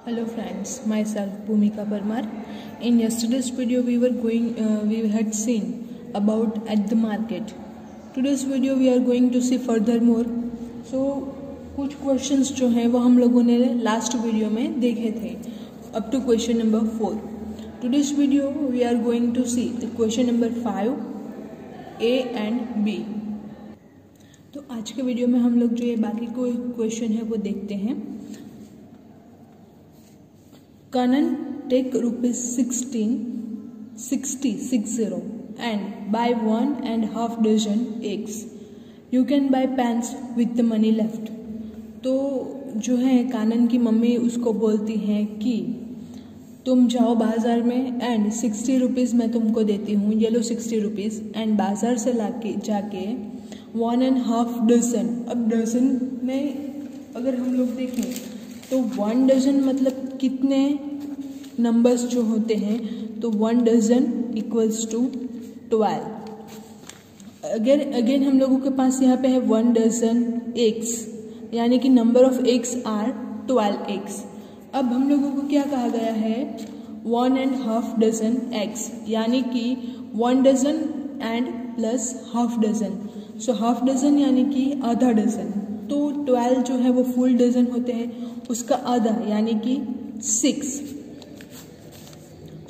Hello friends, myself Bhumika Parmar. In yesterday's video we had seen about at the market. Today's video we are going to see furthermore. So कुछ questions जो हैं वो हम लोगों ने last video में देखे थे up to question number 4. Today's video we are going to see the question number 5, A and B. तो आज के वीडियो में हम लोग जो ये बाकी कोई क्वेश्चन है वो देखते हैं. Kanan take rupees 60 and buy 1.5 dozen eggs. You can buy pants with the money left. तो जो है कानन की मम्मी उसको बोलती हैं कि तुम जाओ बाज़ार में एंड 60 रुपीज़ मैं तुमको देती हूँ, ये लो 60 रुपीज़ एंड बाज़ार से जाके 1.5 डजन. अब डजन में अगर हम लोग देखें तो 1 डजन मतलब कितने नंबर्स जो होते हैं, तो 1 डजन इक्वल्स टू 12. अगेन हम लोगों के पास यहाँ पे है 1 डजन एग्स, यानी कि number of eggs are 12 eggs. अब हम लोगों को क्या कहा गया है, 1.5 डजन एग्स, यानी कि 1 dozen and plus half dozen. So half dozen यानी कि आधा डजन. तो 12 जो है वो फुल डजन होते हैं, उसका आधा यानी कि 6.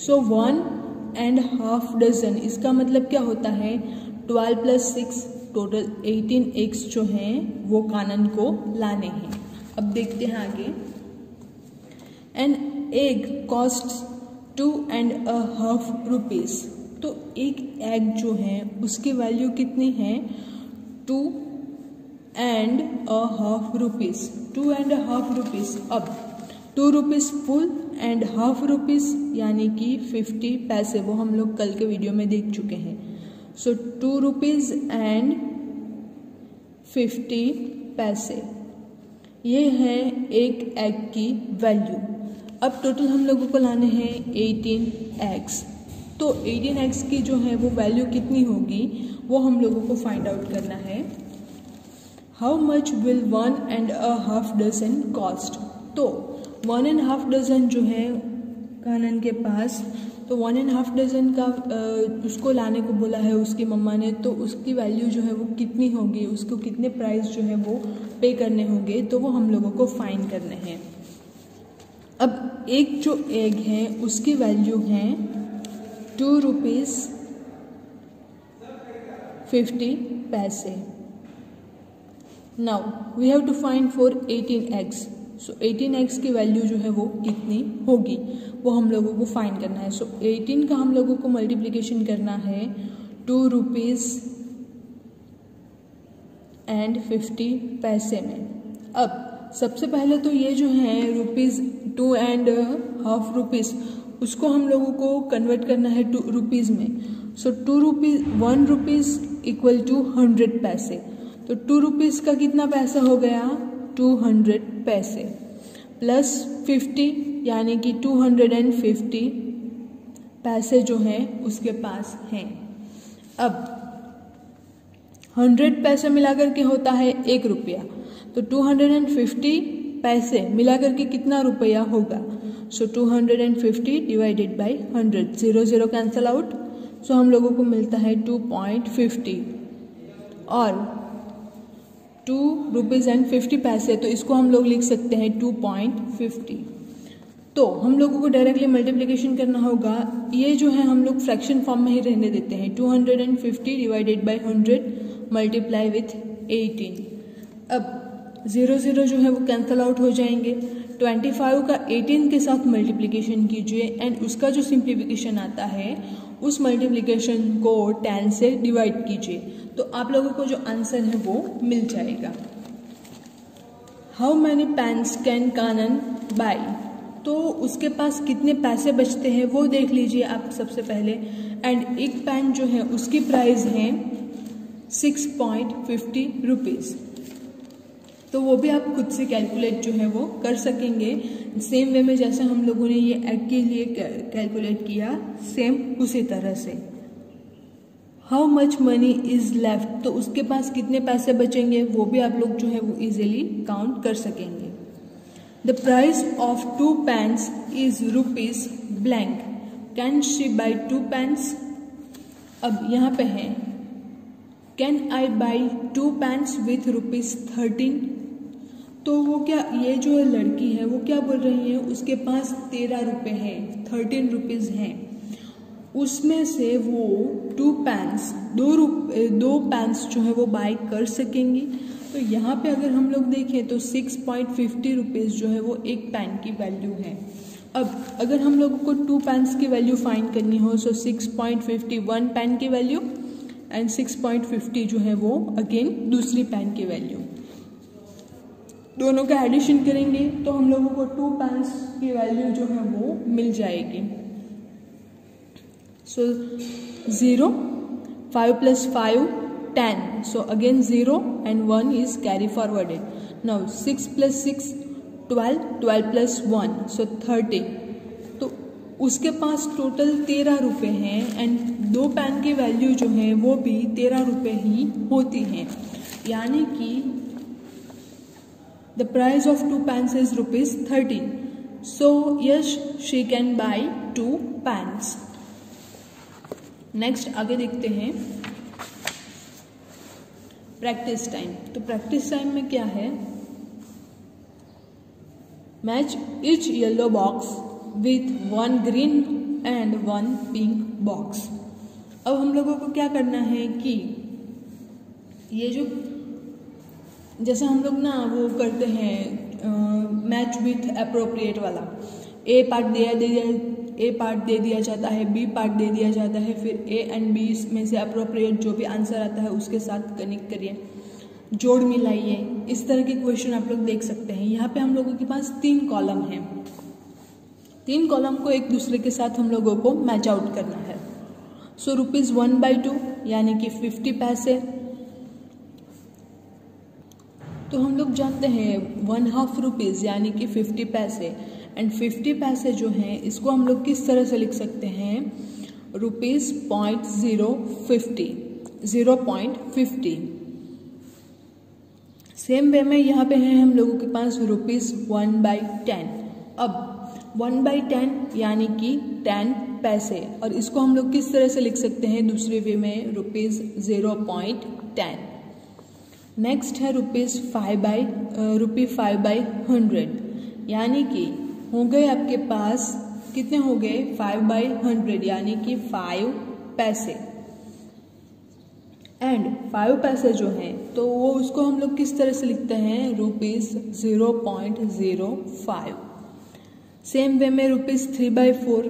सो 1.5 डजन इसका मतलब क्या होता है, 12 प्लस 6 टोटल 18 एग्स जो हैं वो कानन को लाने हैं. अब देखते हैं आगे. An egg cost 2.5 rupees. तो एक एग जो है उसकी वैल्यू कितनी है, 2.5 रुपीज़. 2.5 रुपीज़. अब 2 rupees full and half rupees यानी कि 50 पैसे, वो हम लोग कल के वीडियो में देख चुके हैं. सो 2 रुपीज़ एंड 50 पैसे, ये है एक एग की वैल्यू. अब टोटल हम लोगों को लाने हैं 18 एग्स. तो 18 एग्स की जो है वो वैल्यू कितनी होगी वो हम लोगों को फाइंड आउट करना है. How much will 1.5 dozen cost. तो 1.5 डजन जो है कानन के पास, तो 1.5 डजन का उसको लाने को बोला है उसकी मम्मा ने, तो उसकी वैल्यू जो है वो कितनी होगी, उसको कितने प्राइस जो है वो पे करने होंगे, तो वो हम लोगों को फाइंड करने हैं. अब एक जो एग है उसकी वैल्यू है 2 रुपीज़ 50 पैसे. Now we have to find for 18 eggs. So 18 eggs की वैल्यू जो है वो कितनी होगी वो हम लोगों को फाइंड करना है. सो 18 का हम लोगों को मल्टीप्लिकेशन करना है 2 रुपीज़ एंड 50 पैसे में. अब सबसे पहले तो ये जो है रुपीज़ 2.5 रुपीज़ उसको हम लोगों को कन्वर्ट करना है 2 रुपीज़ में. सो 1 रुपीज़ इक्वल टू 100 पैसे. तो 2 रुपीज़ का कितना पैसा हो गया, 200 पैसे प्लस 50 यानी कि 250 पैसे जो हैं उसके पास हैं. अब 100 पैसे मिलाकर के होता है 1 रुपया, तो 250 पैसे मिलाकर के कितना रुपया होगा. सो 250 डिवाइडेड बाई 100, 0 कैंसल आउट. सो हम लोगों को मिलता है 2.50 और 2 रुपीज़ एंड 50 पैसे, तो इसको हम लोग लिख सकते हैं 2.50. तो हम लोगों को डायरेक्टली मल्टीप्लिकेशन करना होगा. ये जो है हम लोग फ्रैक्शन फॉर्म में ही रहने देते हैं. 250 डिवाइडेड बाई 100 मल्टीप्लाई विथ 18. अब 0 जो है वो कैंसल आउट हो जाएंगे. 25 का 18 के साथ मल्टीप्लिकेशन कीजिए एंड उसका जो सिंप्लीफिकेशन आता है उस मल्टीप्लिकेशन को 10 से डिवाइड कीजिए, तो आप लोगों को जो आंसर है वो मिल जाएगा. How many pens can Kanan buy. तो उसके पास कितने पैसे बचते हैं वो देख लीजिए आप सबसे पहले. एंड एक पैन जो है उसकी प्राइस है 6.50 रुपीज़. तो वो भी आप खुद से कैलकुलेट जो है वो कर सकेंगे, सेम वे में जैसे हम लोगों ने ये एग के लिए कैलकुलेट किया, सेम उसी तरह से. How much money is left. तो उसके पास कितने पैसे बचेंगे वो भी आप लोग जो है वो इजीली काउंट कर सकेंगे. The price of 2 pens is rupees blank, can she by 2 pens। अब यहाँ पे है can I by 2 pens with rupees 13। तो वो क्या, ये जो लड़की है वो क्या बोल रही है, उसके पास 13 रुपये है, 13 रुपीज हैं, उसमें से वो 2 pens, दो पेन्स जो है वो बाई कर सकेंगी। तो यहाँ पे अगर हम लोग देखें तो 6.50 रुपीज़ जो है वो एक पेन की वैल्यू है। अब अगर हम लोगों को 2 पेन्स की वैल्यू फाइंड करनी हो तो 6.50 1 पेन की वैल्यू एंड 6.50 जो है वो अगेन दूसरी पेन की वैल्यू, दोनों का एडिशन करेंगे तो हम लोगों को 2 पेन्स की वैल्यू जो है वो मिल जाएगी। सो 0, 5 + 5 10, so again 0 and 1 is carry forwarded. Now 6 + 6 12, 12 + 1 so 30। तो उसके पास टोटल 13 रुपये हैं एंड 2 पेन की वैल्यू जो है वो भी 13 रुपये ही होती हैं, यानी कि the price of 2 pens is rupees 13। So yes she can buy 2 pens। Next आगे देखते हैं प्रैक्टिस टाइम। तो प्रैक्टिस टाइम में क्या है, match each yellow box with 1 green and 1 pink box. अब हम लोगों को क्या करना है कि ये जो जैसे हम लोग ना वो करते हैं मैच विथ अप्रोप्रिएट वाला, ए पार्ट दे दिया जाता है, बी पार्ट दे दिया जाता है, फिर ए एंड बी में से अप्रोप्रिएट जो भी आंसर आता है उसके साथ कनेक्ट करिए, जोड़ मिलाइए, इस तरह के क्वेश्चन आप लोग देख सकते हैं। यहाँ पे हम लोगों के पास 3 कॉलम हैं, 3 कॉलम को एक दूसरे के साथ हम लोगों को मैच आउट करना है। सो रुपीज 1/2 यानी कि 50 पैसे। तो हम लोग जानते हैं 1/2 रुपीज़ यानी कि 50 पैसे एंड 50 पैसे जो हैं इसको हम लोग किस तरह से लिख सकते हैं, रुपीज़ 0.50। सेम वे में यहाँ पे है हम लोगों के पास रुपीज़ 1/10। अब 1/10 यानी कि 10 पैसे, और इसको हम लोग किस तरह से लिख सकते हैं दूसरे वे में, रुपीज़ 0.10। नेक्स्ट है रुपीज़ 5/100 यानी कि हो गए आपके पास कितने हो गए, 5/100 यानी कि 5 पैसे। एंड 5 पैसे जो हैं तो वो उसको हम लोग किस तरह से लिखते हैं, रुपीज़ 0.05। सेम वे में रुपीज़ 3/4।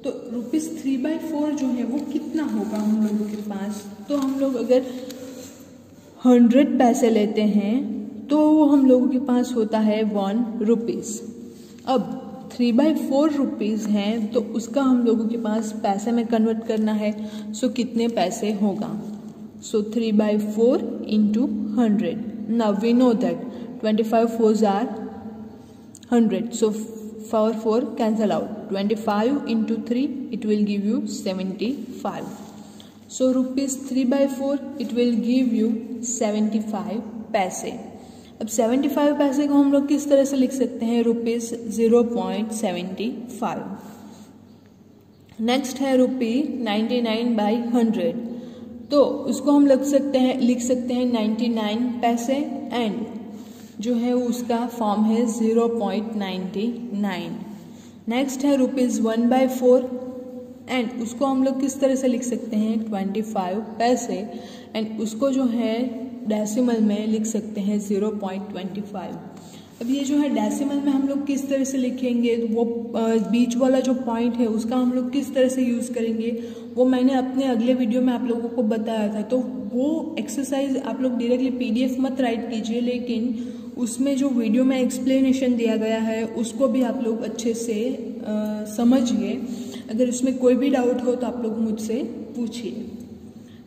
तो रुपीज़ 3/4 जो है वो कितना होगा हम लोगों के पास, तो हम लोग अगर 100 पैसे लेते हैं तो वो हम लोगों के पास होता है 1 रुपीज़। अब 3/4 रुपीज़ हैं तो उसका हम लोगों के पास पैसे में कन्वर्ट करना है। सो कितने पैसे होगा, so 3/4 into 100। Now we know that 25 4s are 100, so 4 cancel out, 25 into 3 it will give you 75। So rupees 3/4 it will give you 75 पैसे। अब 75 पैसे को हम लोग किस तरह से लिख सकते हैं, रुपीज़ 0.75। नेक्स्ट है ₹99/100। तो उसको हम लिख सकते हैं 99 पैसे एंड जो है उसका फॉर्म है 0.99। नेक्स्ट है रुपीज़ 1/4 एंड उसको हम लोग किस तरह से लिख सकते हैं, 25 पैसे एंड उसको जो है डेसिमल में लिख सकते हैं 0.25। अब ये जो है डेसिमल में हम लोग किस तरह से लिखेंगे, वो बीच वाला जो पॉइंट है उसका हम लोग किस तरह से यूज़ करेंगे वो मैंने अपने अगले वीडियो में आप लोगों को बताया था। तो वो एक्सरसाइज आप लोग डायरेक्टली PDF मत राइट कीजिए, लेकिन उसमें जो वीडियो में एक्सप्लेनेशन दिया गया है उसको भी आप लोग अच्छे से समझिए। अगर उसमें कोई भी डाउट हो तो आप लोग मुझसे पूछिए।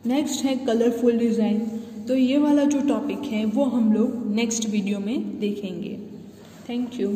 नेक्स्ट है कलरफुल डिज़ाइन। तो ये वाला जो टॉपिक है वो हम लोग नेक्स्ट वीडियो में देखेंगे। Thank you.